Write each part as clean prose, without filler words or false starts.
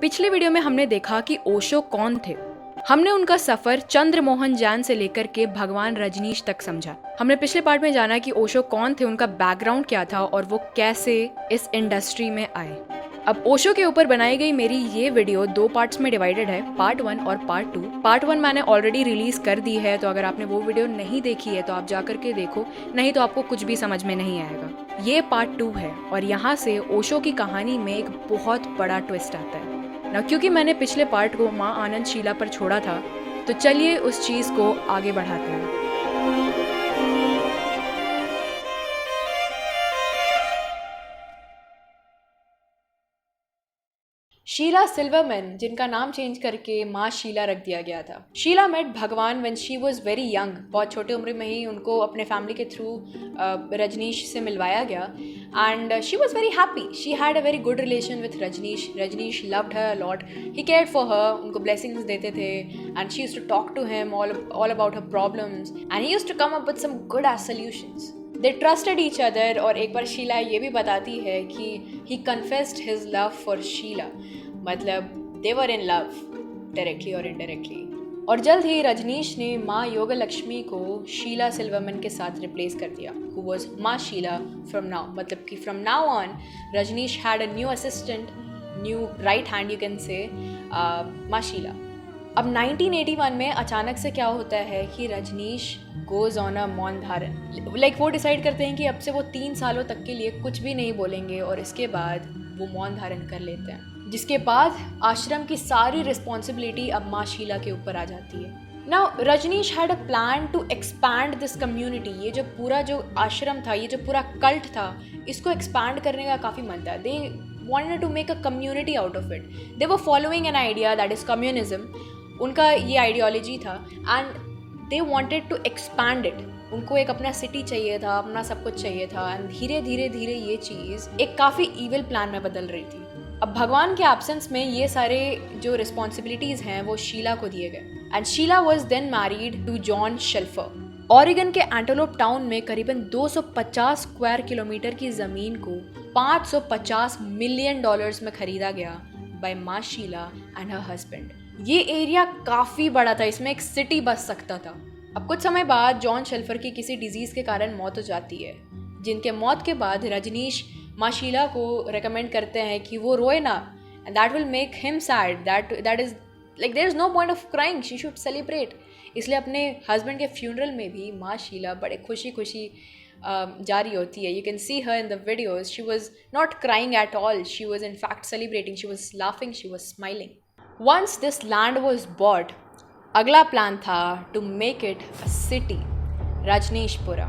पिछले वीडियो में हमने देखा कि ओशो कौन थे। हमने उनका सफर चंद्रमोहन जैन से लेकर के भगवान रजनीश तक समझा। हमने पिछले पार्ट में जाना कि ओशो कौन थे, उनका बैकग्राउंड क्या था और वो कैसे इस इंडस्ट्री में आए। अब ओशो के ऊपर बनाई गई मेरी ये वीडियो 2 पार्ट्स में डिवाइडेड है, पार्ट 1 और पार्ट 2। पार्ट 1 मैंने ऑलरेडी रिलीज कर दी है, तो अगर आपने वो वीडियो नहीं देखी है तो आप जा करके देखो, नहीं तो आपको कुछ भी समझ में नहीं आएगा। ये पार्ट 2 है और यहाँ से ओशो की कहानी में एक बहुत बड़ा ट्विस्ट आता है ना। क्योंकि मैंने पिछले पार्ट को माँ आनंद शीला पर छोड़ा था, तो चलिए उस चीज़ को आगे बढ़ाते हैं। शीला सिल्वरमैन, जिनका नाम चेंज करके माँ शीला रख दिया गया था। शीला मेट भगवान when she was very young. बहुत छोटे उम्र में ही उनको अपने फैमिली के थ्रू रजनीश से मिलवाया गया and she was very happy. She had a very good relation with Rajneesh. Rajneesh loved her lot, he cared for her, उनको ब्लेसिंग्स देते थे and she used to talk to him all about her problems and he used to come up with some good age solutions. They trusted each other. और एक बार शीला ये भी बताती है कि he confessed his love for Sheila, मतलब दे वर in love directly और इनडायरेक्टली। और जल्द ही रजनीश ने माँ योगलक्ष्मी को शीला सिल्वरमैन के साथ रिप्लेस कर दिया, हु वाज माँ शीला फ्रॉम नाउ। मतलब कि from now on Rajneesh had a new assistant, new right hand you can say, Ma Sheila. अब 1981 में अचानक से क्या होता है कि रजनीश गोज ऑन अ मौन धारण। लाइक वो डिसाइड करते हैं कि अब से वो 3 सालों तक के लिए कुछ भी नहीं बोलेंगे और इसके बाद वो मौन धारण कर लेते हैं, जिसके बाद आश्रम की सारी रिस्पॉन्सिबिलिटी अब माँ शीला के ऊपर आ जाती है। Now Rajneesh had a plan to expand this community. ये जो पूरा जो आश्रम था, ये जो पूरा कल्ट था, इसको एक्सपैंड करने का काफ़ी मन था। दे wanted to make a community out of it. They were following an idea that is communism. उनका ये आइडियोलॉजी था and they wanted to expand it. उनको एक अपना सिटी चाहिए था, अपना सब कुछ चाहिए था एंड धीरे धीरे धीरे ये चीज़ एक काफ़ी ईविल प्लान में बदल रही थी। अब भगवान के एब्सेंस में ये सारे जो रिस्पॉन्सिबिलिटीज़ हैं वो शीला को दिए गए and Sheela was then married to John Shelfer. Oregon के एंटेलोप टाउन में करीबन 250 स्क्वायर किलोमीटर की ज़मीन को $550 मिलियन में ख़रीदा गया बाय माँ शीला एंड हर हस्बैंड। ये एरिया काफ़ी बड़ा था, इसमें एक सिटी बस सकता था। अब कुछ समय बाद जॉन शेल्फर की किसी डिजीज़ के कारण मौत हो जाती है, जिनके मौत के बाद रजनीश माँ शीला को रेकमेंड करते हैं कि वो रोए ना, and that will make him sad, that is like there is no point of crying, she should celebrate. इसलिए अपने हस्बैंड के फ्यूनरल में भी माँ शीला बड़े खुशी खुशी जा रही होती है। You can see her in the videos, she was not crying at all, she was in fact celebrating, she was laughing, she was smiling. Once this land was bought, अगला प्लान था to make it a city, Rajneeshpuram.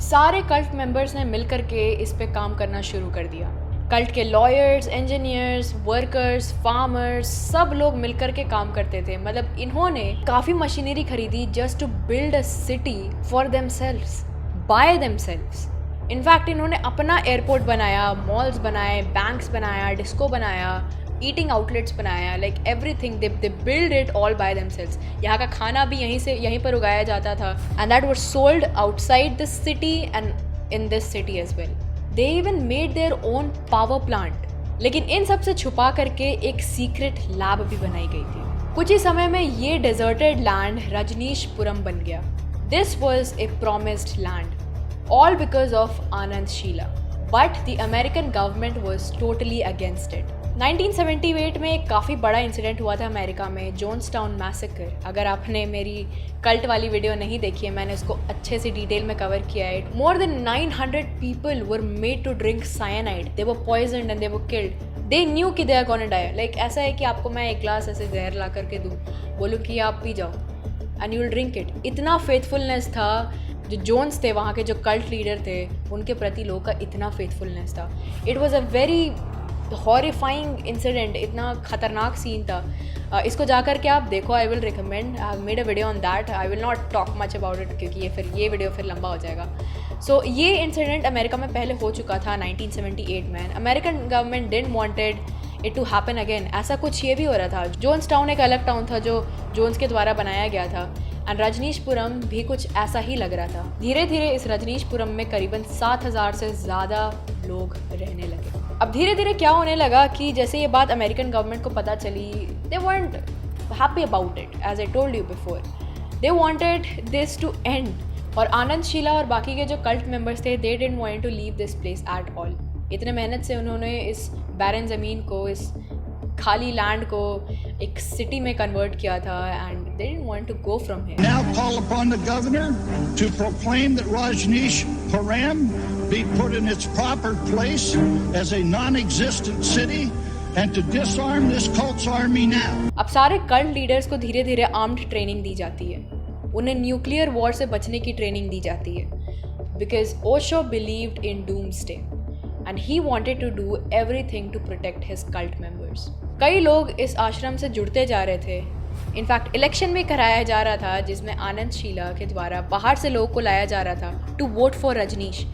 सारे cult members ने मिलकर के इस पे काम करना शुरू कर दिया। कल्ट के लॉयर्स, इंजीनियर्स, वर्कर्स, फार्मर्स, सब लोग मिलकर के काम करते थे। मतलब इन्होंने काफ़ी मशीनरी खरीदी just to build a city for themselves, by themselves. In fact इन्होंने अपना एयरपोर्ट बनाया, मॉल्स बनाए, बैंक्स बनाया, डिस्को बनाया, ईटिंग आउटलेट्स बनाया, like everything they build it all by themselves. यहाँ का खाना भी यहीं पर उगाया जाता था and that was sold outside this city and in this city as well. They even made their own power plant. लेकिन इन सब से छुपा करके एक सीक्रेट लैब भी बनाई गई थी। कुछ ही समय में ये डेजर्टेड लैंड रजनीशपुरम बन गया। This was a promised land, all because of Anand Sheela, but the American government was totally against it. 1978 में एक काफ़ी बड़ा इंसिडेंट हुआ था अमेरिका में, जोन्सटाउन मैसेकर। अगर आपने मेरी कल्ट वाली वीडियो नहीं देखी है, मैंने उसको अच्छे से डिटेल में कवर किया है। More than 900 people were made to drink cyanide, they were poisoned and they were killed. They knew कि they are gonna die. Like ऐसा है कि आपको मैं एक ग्लास ऐसे जहर ला करके दूँ, बोलूँ कि आप पी जाओ and you will drink it. इतना फेथफुलनेस था जो जोन्स थे, वहाँ के जो कल्ट लीडर थे, उनके प्रति लोगों का इतना फेथफुलनेस था। It was a very horrifying incident, इतना खतरनाक सीन था। इसको जाकर के आप देखो, I will recommend, I have made a video on that. I will not talk much about it क्योंकि ये वीडियो फिर लंबा हो जाएगा। सो ये इंसिडेंट अमेरिका में पहले हो चुका था 1978 में। American government didn't wanted it to happen again. ऐसा कुछ ये भी हो रहा था। जोन्स टाउन एक अलग टाउन था जो जोन्स के द्वारा बनाया गया था एंड रजनीशपुरम भी कुछ ऐसा ही लग रहा था। धीरे धीरे इस रजनीशपुरम में करीबन 7,000 से ज़्यादा लोग रहने लगे। अब धीरे धीरे क्या होने लगा कि जैसे ये बात अमेरिकन गवर्नमेंट को पता चली, दे weren't happy about it, as I told you before. They wanted this to end. और आनंद, शीला और बाकी के जो कल्ट मेंबर्स थे, they didn't want to leave this place at all. इतने मेहनत से उन्होंने इस बैरन ज़मीन को, इस खाली लैंड को एक सिटी में कन्वर्ट किया था, and they didn't want to go from here. Now call upon the governor to proclaim that Rajneeshpuram be put in its proper place as a non-existent city and to disarm this cult's army now. अब सारे cult leaders को धीरे धीरे armed training दी जाती है, उन्हें nuclear war से बचने की ट्रेनिंग दी जाती है, because Osho believed in doomsday and he wanted to do everything to protect his cult members. कई लोग इस आश्रम से जुड़ते जा रहे थे. इनफैक्ट इलेक्शन भी कराया जा रहा था जिसमें आनंद, शीला के द्वारा बाहर से लोगों को लाया जा रहा था टू वोट फॉर रजनीश.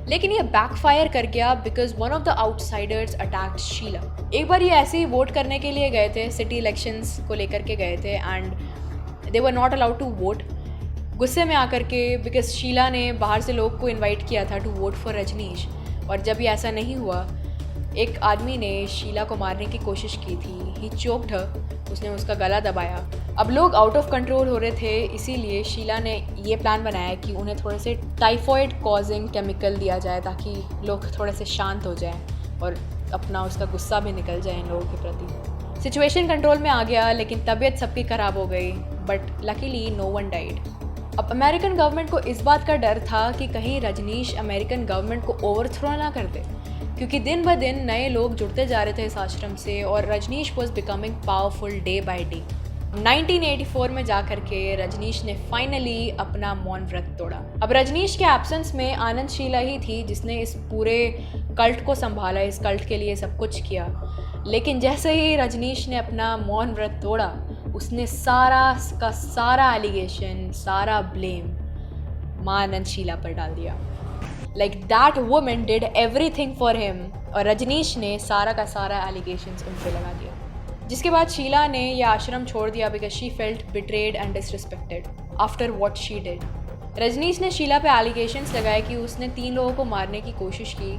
लेकिन ये बैकफायर कर गया because one of the outsiders attacked Sheela. एक बार ये ऐसे ही वोट करने के लिए गए थे, सिटी इलेक्शंस को लेकर के गए थे, and they were not allowed to vote. गुस्से में आकर के, बिकॉज शीला ने बाहर से लोग को इनवाइट किया था टू वोट फॉर रजनीश, और जब ये ऐसा नहीं हुआ, एक आदमी ने शीला को मारने की कोशिश की थी. ही चोक्ड हर, उसने उसका गला दबाया. अब लोग आउट ऑफ कंट्रोल हो रहे थे, इसीलिए शीला ने ये प्लान बनाया कि उन्हें थोड़े से टाइफॉइड कॉजिंग केमिकल दिया जाए ताकि लोग थोड़े से शांत हो जाएं और अपना उसका गुस्सा भी निकल जाए इन लोगों के प्रति. सिचुएशन कंट्रोल में आ गया, लेकिन तबीयत सबकी ख़राब हो गई, but luckily no one died. अब अमेरिकन गवर्नमेंट को इस बात का डर था कि कहीं रजनीश अमेरिकन गवर्नमेंट को ओवरथ्रो ना कर दे, क्योंकि दिन ब दिन नए लोग जुड़ते जा रहे थे इस आश्रम से और Rajneesh was becoming powerful day by day. 1984 में जाकर के रजनीश ने फाइनली अपना मौन व्रत तोड़ा. अब रजनीश के एब्सेंस में आनंद, शीला ही थी जिसने इस पूरे कल्ट को संभाला, इस कल्ट के लिए सब कुछ किया. लेकिन जैसे ही रजनीश ने अपना मौन व्रत तोड़ा, उसने सारा का सारा एलिगेशन, सारा ब्लेम माँ आनंद, शीला पर डाल दिया. Like that woman did everything for him, और रजनीश ने सारा का सारा एलिगेशंस उन पे लगा दिया. जिसके बाद शीला ने यह आश्रम छोड़ दिया because she felt betrayed and disrespected after what she did. Rajneesh ने शीला पे एलिगेशंस लगाए कि उसने 3 लोगों को मारने की कोशिश की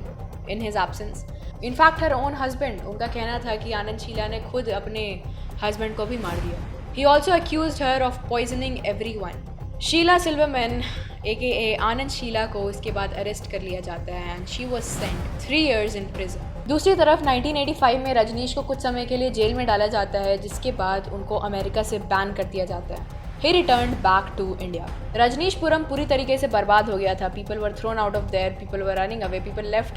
in his absence. In fact her own husband, उनका कहना था कि आनंद, शीला ने खुद अपने हस्बैंड को भी मार दिया. He also accused her of poisoning everyone. Sheela Silverman AKA Anand, Sheela को इसके बाद अरेस्ट कर लिया जाता है and she was sent 3 years in prison. दूसरी तरफ 1985 में रजनीश को कुछ समय के लिए जेल में डाला जाता है, जिसके बाद उनको अमेरिका से बैन कर दिया जाता है. He returned back to India. Rajneeshpuram पूरी तरीके से बर्बाद हो गया था. People were thrown out of there, people were running away, people left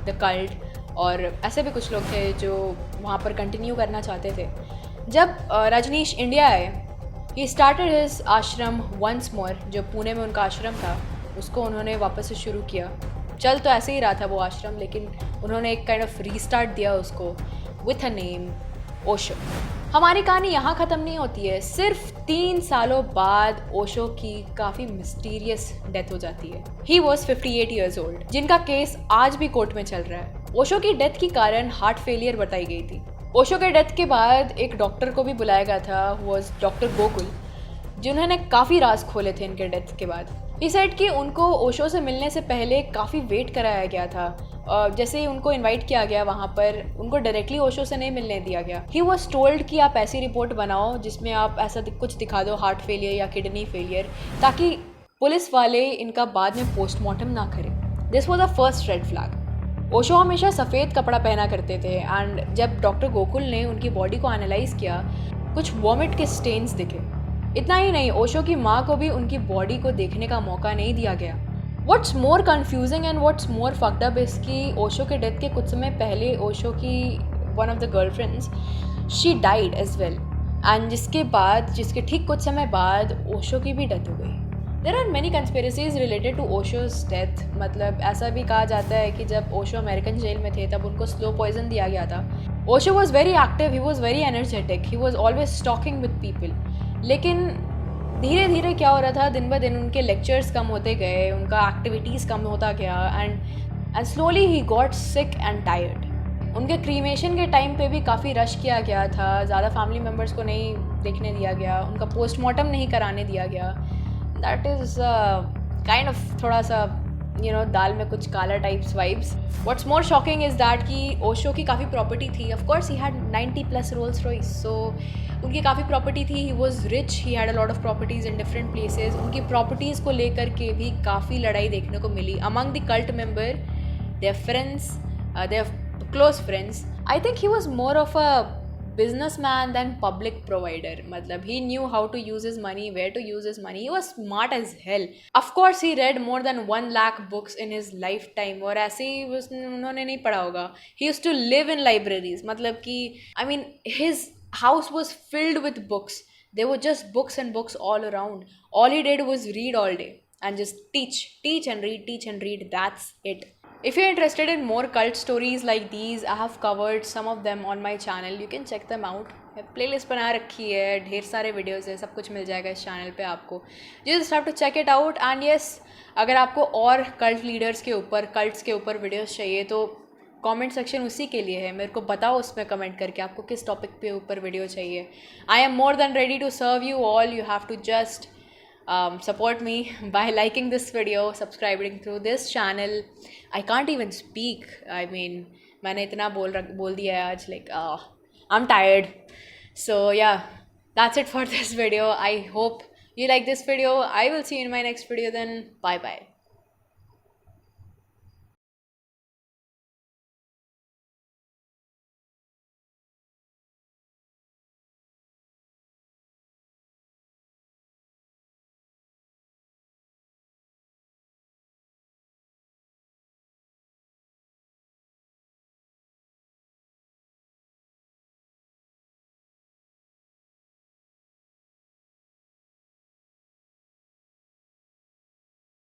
the cult, और ऐसे भी कुछ लोग थे जो वहाँ पर कंटिन्यू करना चाहते थे. जब रजनीश इंडिया आए, ही स्टार्टेड हिज आश्रम वंस मोर. जो पुणे में उनका आश्रम था, उसको उन्होंने वापस से शुरू किया. चल तो ऐसे ही रहा था वो आश्रम, लेकिन उन्होंने एक काइंड ऑफ रीस्टार्ट दिया उसको विथ अ नेम ओशो. हमारी कहानी यहाँ ख़त्म नहीं होती है. सिर्फ 3 सालों बाद ओशो की काफ़ी मिस्टीरियस डेथ हो जाती है. ही वॉज 58 years old, जिनका केस आज भी कोर्ट में चल रहा है. ओशो की डेथ के कारण हार्ट फेलियर बताई गई थी. ओशो के डेथ के बाद एक डॉक्टर को भी बुलाया गया था, वॉज डॉक्टर गोकुल, जिन्होंने काफ़ी राज खोले थे इनके डेथ के बाद. ही सेड कि उनको ओशो से मिलने से पहले काफ़ी वेट कराया गया था. जैसे ही उनको इनवाइट किया गया वहाँ पर, उनको डायरेक्टली ओशो से नहीं मिलने दिया गया. ही वॉज टोल्ड कि आप ऐसी रिपोर्ट बनाओ जिसमें आप ऐसा कुछ दिखा दो, हार्ट फेलियर या किडनी फेलियर, ताकि पुलिस वाले इनका बाद में पोस्टमार्टम ना करें. This was a first red flag. Osho हमेशा सफ़ेद कपड़ा पहना करते थे, एंड जब डॉक्टर गोकुल ने उनकी बॉडी को एनालाइज किया, कुछ वॉमिट के स्टेन्स दिखे. इतना ही नहीं, ओशो की माँ को भी उनकी बॉडी को देखने का मौका नहीं दिया गया. What's more confusing and what's more fucked up is कि ओशो के डेथ के कुछ समय पहले ओशो की one of the girlfriends, she died as well, and जिसके ठीक कुछ समय बाद ओशो की भी डेथ हो गई. There are many conspiracies related to Osho's death. मतलब ऐसा भी कहा जाता है कि जब ओशो अमेरिकन जेल में थे तब उनको स्लो पॉइजन दिया गया था. Osho was very active, he was very energetic, he was always talking with people. लेकिन धीरे धीरे क्या हो रहा था, दिन ब दिन उनके लेक्चर्स कम होते गए, उनका एक्टिविटीज़ कम होता गया, and slowly he got sick and tired. उनके क्रीमेशन के टाइम पे भी काफ़ी रश किया गया था, ज़्यादा फैमिली मेम्बर्स को नहीं देखने दिया गया, उनका पोस्टमार्टम नहीं कराने दिया गया. दैट इज़ काइंड ऑफ थोड़ा सा दाल में कुछ काला types vibes. What's more shocking is that कि ओशो की काफ़ी प्रॉपर्टी थी. Of course he had 90+ Rolls Royce, so उनकी काफ़ी प्रॉपर्टी थी. He was rich, he had a lot of properties in different places. उनकी प्रॉपर्टीज़ को लेकर के भी काफ़ी लड़ाई देखने को मिली among the cult member, their friends, their close friends. I think he was more of a businessman than public provider. Matlab, he knew how to use his money, where to use his money. He was smart as hell. Of course he read more than 1 lakh books in his lifetime, और ऐसे ही उन्होंने नहीं पढ़ा होगा. He used to live in libraries. मतलब कि I mean his house was filled with books. There were just books and books all around. All he did was read all day and just teach and read. That's it. If you're interested in more cult stories like these, I have covered some of them on my channel. You can check them out. Playlist बना रखी है, ढेर सारे videos है, सब कुछ मिल जाएगा इस चैनल पे आपको. You just have to check it out. And yes, अगर आपको और कल्ट लीडर्स के ऊपर, कल्ट्स के ऊपर वीडियोस चाहिए तो कमेंट सेक्शन उसी के लिए है. मेरे को बताओ उसमें कमेंट करके आपको किस टॉपिक पे ऊपर वीडियो चाहिए. I am more than ready to serve you all. You have to just support me by liking this video, subscribing through this channel. I can't even speak. I mean, मैंने इतना बोल दिया है आज, like I'm tired. So yeah, that's it for this video. I hope you like this video. I will see you in my next video then. Bye bye.